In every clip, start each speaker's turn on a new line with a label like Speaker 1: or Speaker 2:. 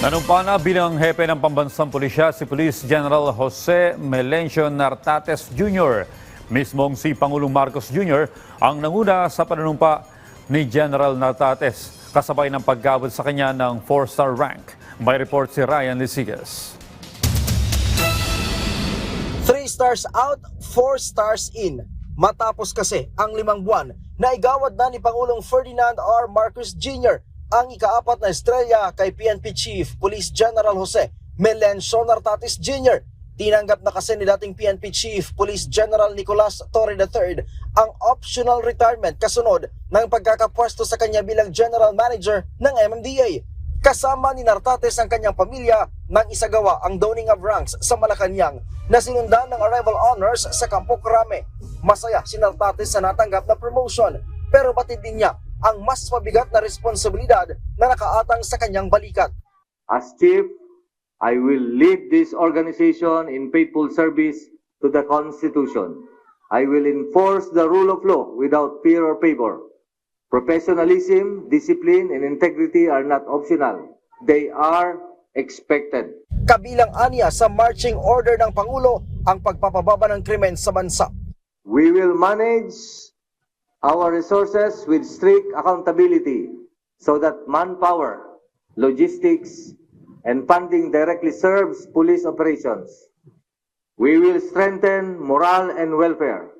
Speaker 1: Nanumpa na bilang hepe ng pambansang pulisya si Police General Jose Melencio Nartates Jr. Mismong si Pangulong Marcos Jr. ang nanguna sa panunumpa ni General Nartates kasabay ng pagkabot sa kanya ng 4-star rank. May report si Ryan Lisigas.
Speaker 2: 3 stars out, 4 stars in. Matapos kasi ang 5 buwan na igawad na ni Pangulong Ferdinand R. Marcos Jr. ang ika-4 na estrelya kay PNP Chief Police General Jose Melencio Nartates Jr. Tinanggap na kasi ni dating PNP Chief Police General Nicolas Torre III ang optional retirement kasunod ng pagkakapwesto sa kanya bilang General Manager ng MMDA. Kasama ni Nartates ang kanyang pamilya nang isagawa ang donning of ranks sa Malacanang na sinundan ng arrival honors sa Campo Crame. Masaya si Nartates sa natanggap na promotion pero batid din niya ang mas mabigat na responsibilidad na nakaatang sa kanyang balikat.
Speaker 3: As Chief, I will lead this organization in faithful service to the Constitution. I will enforce the rule of law without fear or favor. Professionalism, discipline, and integrity are not optional. They are expected.
Speaker 2: Kabilang aniya sa marching order ng Pangulo ang pagpapababa ng krimen sa bansa.
Speaker 3: We will manage our resources with strict accountability so that manpower, logistics, and funding directly serves police operations. We will strengthen morale and welfare,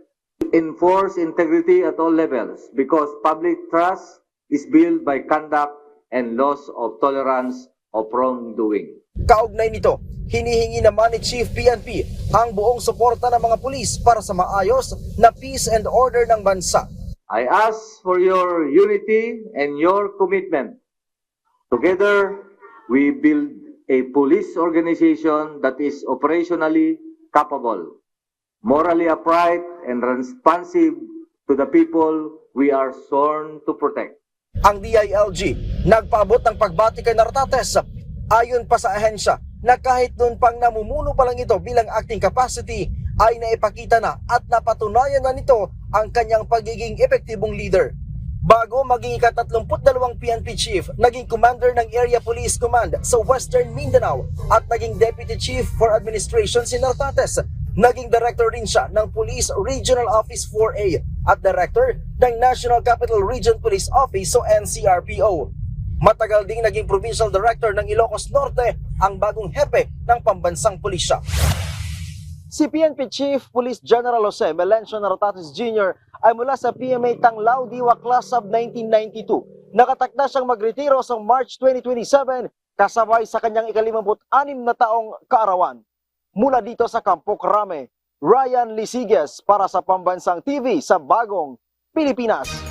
Speaker 3: enforce integrity at all levels because public trust is built by conduct and loss of tolerance of wrongdoing.
Speaker 2: Kaugnay nito, hinihingi naman ni Chief PNP ang buong suporta ng mga pulis para sa maayos na peace and order ng bansa.
Speaker 3: I ask for your unity and your commitment. Together, we build a police organization that is operationally capable, morally upright, and responsive to the people we are sworn to protect.
Speaker 2: Ang DILG nagpaabot ng pagbati kay Nartates. Ayon pa sa ahensya na kahit noon pang namumuno pa lang ito bilang acting capacity, ay naipakita na at napatunayan na nito ang kanyang pagiging epektibong leader. Bago maging ika-32 PNP Chief, naging Commander ng Area Police Command sa Western Mindanao at naging Deputy Chief for Administration si Nartates. Naging Director rin siya ng Police Regional Office 4A at Director ng National Capital Region Police Office o NCRPO. Matagal ding naging Provincial Director ng Ilocos Norte ang bagong hepe ng pambansang pulisya. Si PNP Chief Police General Jose Melencio Nartates Jr. ay mula sa PMA Tanglao Diwa Class of 1992. Nakatakda siyang magretiro sa March 2027 kasabay sa kanyang ika-56 na taong kaarawan. Mula dito sa Campo Crame, Ryan Lisigas para sa Pambansang TV sa Bagong Pilipinas.